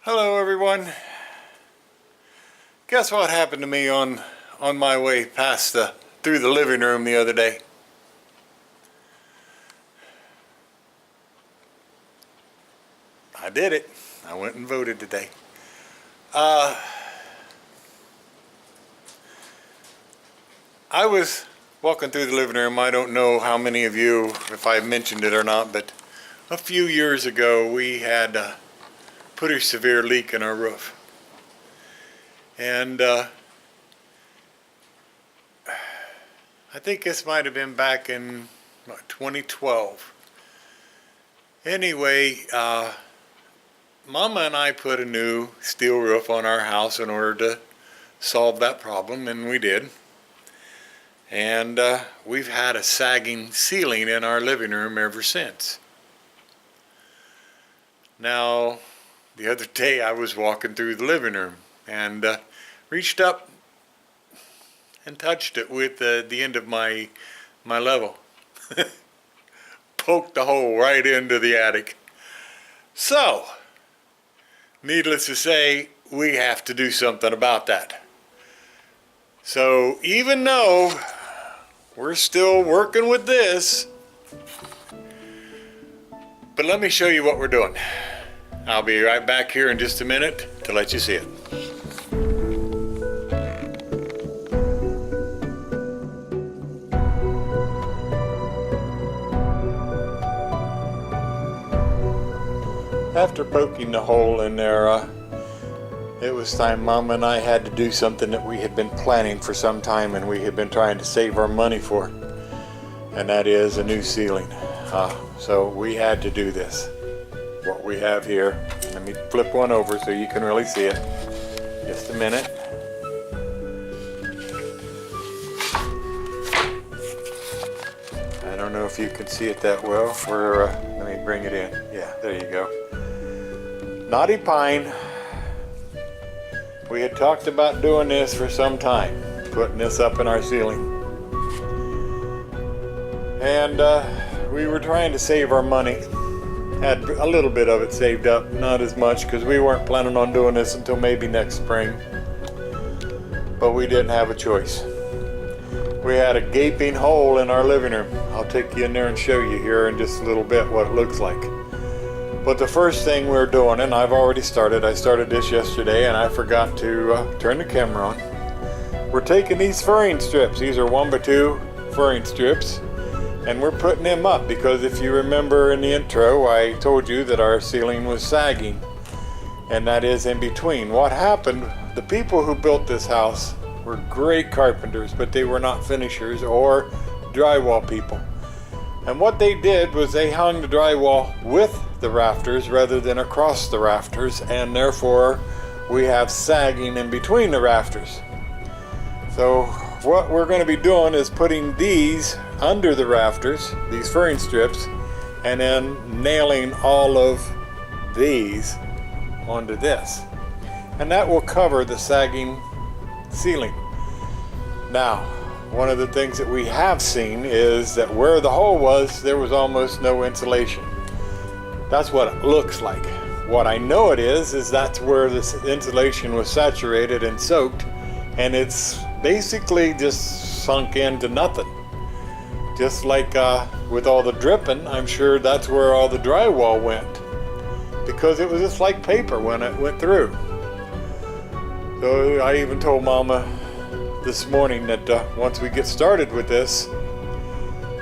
Hello everyone. Guess what happened to me on my way through the living room the other day? I did it. I went and voted today. I was walking through the living room. I don't know how many of you, if I mentioned it or not, but a few years ago we had a pretty severe leak in our roof. And I think this might have been back in 2012. Anyway, Mama and I put a new steel roof on our house in order to solve that problem, and we did. And we've had a sagging ceiling in our living room ever since. Now, the other day I was walking through the living room and reached up and touched it with the end of my level. Poked the hole right into the attic. So, needless to say, we have to do something about that. So, even though we're still working with this, but let me show you what we're doing. I'll be right back here in just a minute to let you see it. After poking the hole in there, it was time Mama and I had to do something that we had been planning for some time and we had been trying to save our money for, and that is a new ceiling. So we had to do this. What we have here, let me flip one over so you can really see it. Just a minute. I don't know if you can see it that well. Let me bring it in. Yeah, there you go. Knotty pine. We had talked about doing this for some time, putting this up in our ceiling. And we were trying to save our money. Had a little bit of it saved up, not as much, because we weren't planning on doing this until maybe next spring. But we didn't have a choice. We had a gaping hole in our living room. I'll take you in there and show you here in just a little bit what it looks like. But the first thing we're doing, and I've already started, I started this yesterday and I forgot to turn the camera on. We're taking these furring strips. These are 1x2 furring strips. And we're putting them up because if you remember in the intro, I told you that our ceiling was sagging, and that is in between. What happened, the people who built this house were great carpenters, but they were not finishers or drywall people. And what they did was they hung the drywall with the rafters rather than across the rafters, and therefore we have sagging in between the rafters. So what we're going to be doing is putting these under the rafters, these furring strips, and then nailing all of these onto this. And that will cover the sagging ceiling. Now, one of the things that we have seen is that where the hole was, there was almost no insulation. That's what it looks like. What I know it is that's where this insulation was saturated and soaked, and it's basically just sunk into nothing. Just like with all the dripping, I'm sure that's where all the drywall went, because it was just like paper when it went through. So I even told Mama this morning that once we get started with this,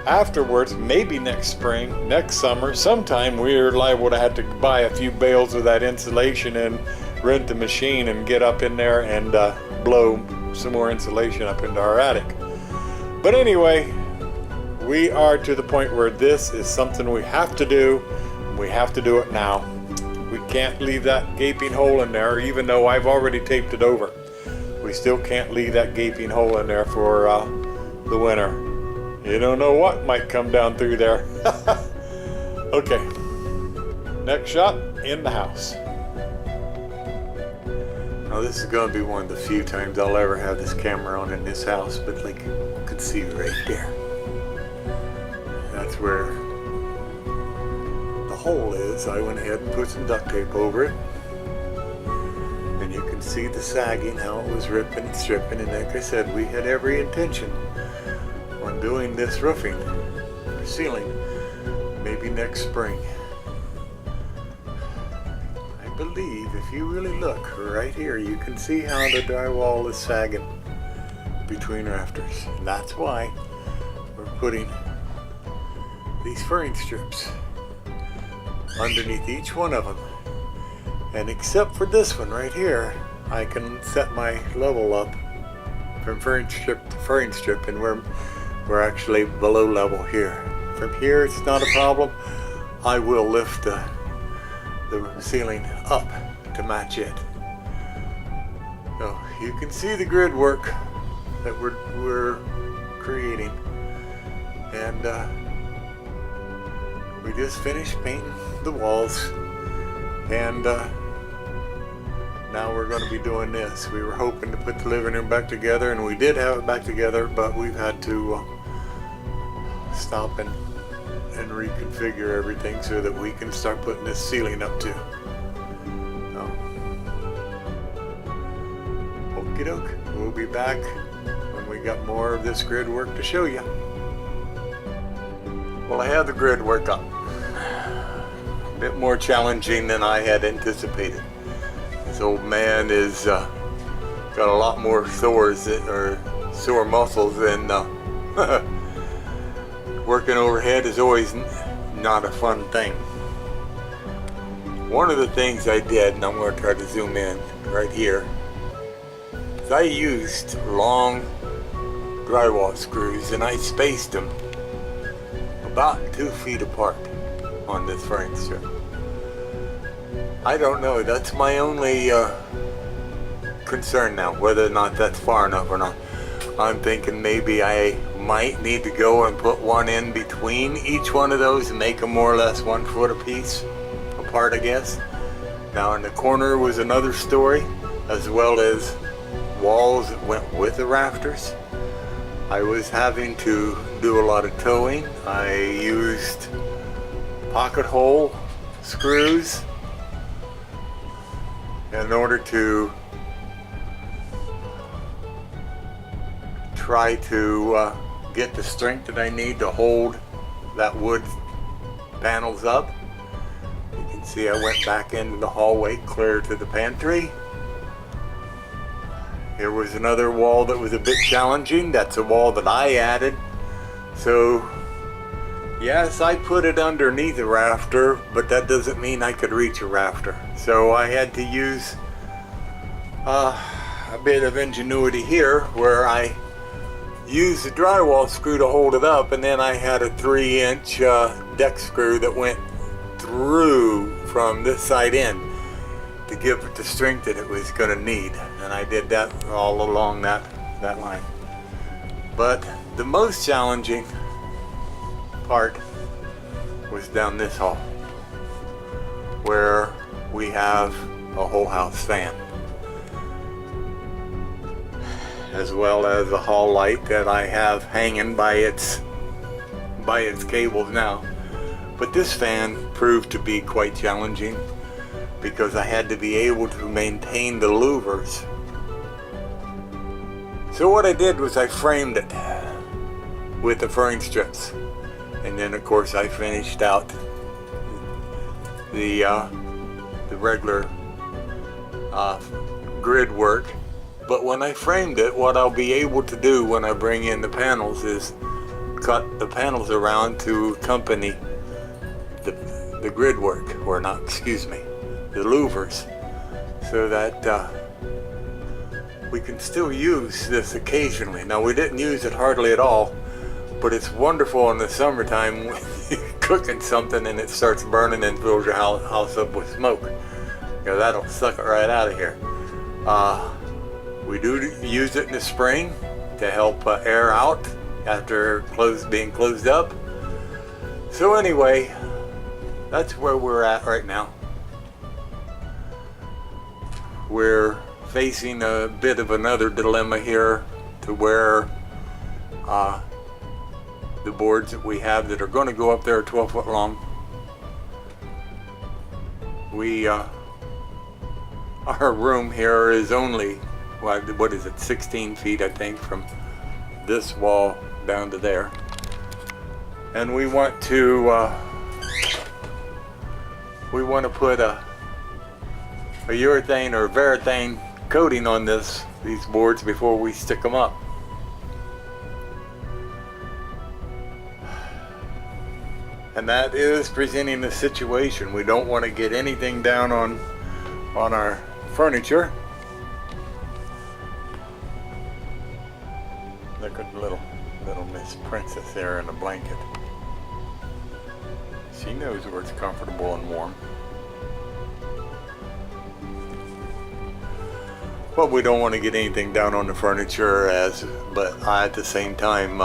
afterwards, maybe next spring, next summer, sometime we're liable to have to buy a few bales of that insulation and rent the machine and get up in there and blow some more insulation up into our attic. But anyway, we are to the point where this is something we have to do, and we have to do it now. We can't leave that gaping hole in there, even though I've already taped it over. We still can't leave that gaping hole in there for the winter. You don't know what might come down through there. Okay, next shot, in the house. Now this is going to be one of the few times I'll ever have this camera on in this house, but like you can see right there. That's where the hole is. I went ahead and put some duct tape over it. see the sagging, how it was ripping and stripping, and like I said, we had every intention on doing this roofing or ceiling maybe next spring. I believe if you really look right here, you can see how the drywall is sagging between rafters, and that's why we're putting these furring strips underneath each one of them. And except for this one right here, I can set my level up from furring strip to furring strip, and we're actually below level here. From here it's not a problem. I will lift the ceiling up to match it. So you can see the grid work that we're creating, and we just finished painting the walls, and now we're going to be doing this. We were hoping to put the living room back together, and we did have it back together, but we've had to stop and reconfigure everything so that we can start putting this ceiling up too. So, okie doke, we'll be back when we got more of this grid work to show you. Well, I have the grid work up. A bit more challenging than I had anticipated. This old man is got a lot more sore muscles than working overhead is always not a fun thing. One of the things I did, and I'm going to try to zoom in right here, is I used long drywall screws, and I spaced them about 2 feet apart on this frame strip. I don't know, that's my only concern now, whether or not that's far enough or not. I'm thinking maybe I might need to go and put one in between each one of those and make them more or less 1 foot apiece apart, I guess. Now in the corner was another story, as well as walls that went with the rafters. I was having to do a lot of towing. I used pocket hole screws in order to try to get the strength that I need to hold that wood panels up. You can see I went back into the hallway clear to the pantry. Here was another wall that was a bit challenging. That's a wall that I added. So yes, I put it underneath a rafter, but that doesn't mean I could reach a rafter. So I had to use a bit of ingenuity here, where I used the drywall screw to hold it up, and then I had a 3-inch deck screw that went through from this side in to give it the strength that it was going to need. And I did that all along that line. But the most challenging part was down this hall, where we have a whole house fan, as well as a hall light that I have hanging by its cables now. But this fan proved to be quite challenging because I had to be able to maintain the louvers. So what I did was I framed it with the furring strips, and then of course I finished out the regular grid work. But when I framed it, what I'll be able to do when I bring in the panels is cut the panels around to accompany the grid work, or not, excuse me, the louvers, so that we can still use this occasionally. Now, we didn't use it hardly at all, but it's wonderful in the summertime when you're cooking something and it starts burning and fills your house up with smoke. You know, that'll suck it right out of here. We do use it in the spring to help air out after being closed up. So anyway, that's where we're at right now. We're facing a bit of another dilemma here, to where the boards that we have that are going to go up there are 12 foot long. We Our room here is only, what is it, 16 feet, I think, from this wall down to there. And we want to put a urethane or varathane coating on these boards before we stick them up. And that is presenting the situation. We don't want to get anything down on our furniture. Look at little Miss Princess there in a blanket. She knows where it's comfortable and warm. But we don't want to get anything down on the furniture, but at the same time,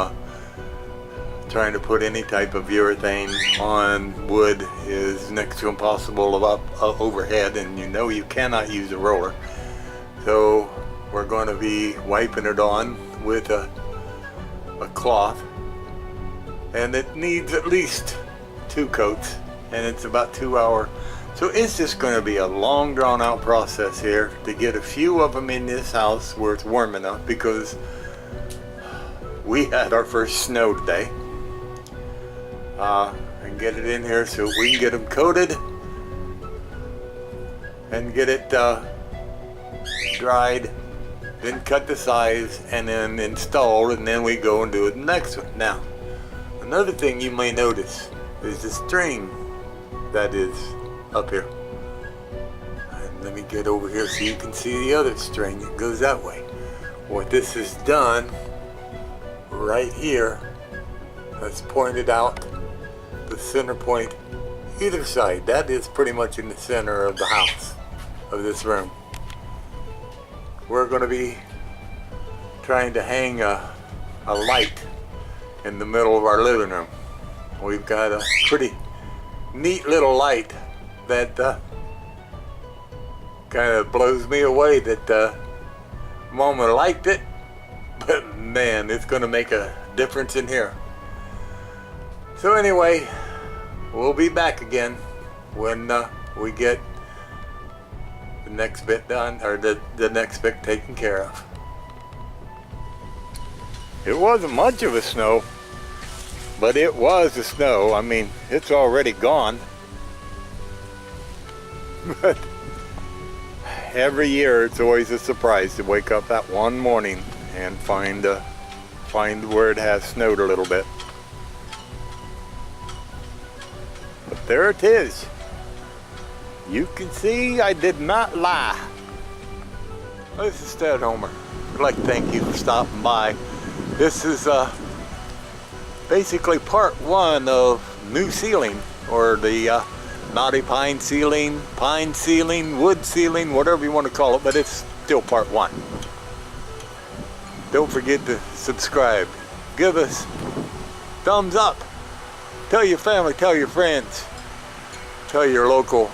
trying to put any type of urethane on wood is next to impossible overhead, and you know you cannot use a roller. So we're going to be wiping it on with a cloth, and it needs at least 2 coats, and it's about 2 hours. So it's just going to be a long drawn out process here to get a few of them in this house where it's warm enough, because we had our first snow today. And get it in here so we can get them coated and get it dried, then cut the size and then installed, and then we go and do the next one. Now, another thing you may notice is the string that is up here. And let me get over here so you can see the other string that goes that way. What this has done right here, that's pointed out the center point either side. That is pretty much in the center of the house, of this room. We're going to be trying to hang a light in the middle of our living room. We've got a pretty neat little light that kind of blows me away that Mama liked it, but man, it's going to make a difference in here. So anyway, we'll be back again when we get the next bit done, or the next bit taken care of. It wasn't much of a snow, but it was a snow. I mean, it's already gone. But every year it's always a surprise to wake up that one morning and find where it has snowed a little bit. But there it is. You can see I did not lie. This is Stud Homer. I'd like to thank you for stopping by. This is basically part 1 of new ceiling, or the knotty pine ceiling, wood ceiling, whatever you want to call it, but it's still part 1. Don't forget to subscribe. Give us thumbs up. Tell your family, tell your friends, tell your local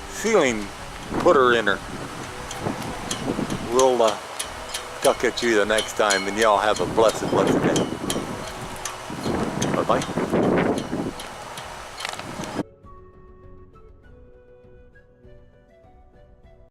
ceiling putter-inner. We'll talk at you the next time, and y'all have a blessed day. Bye-bye.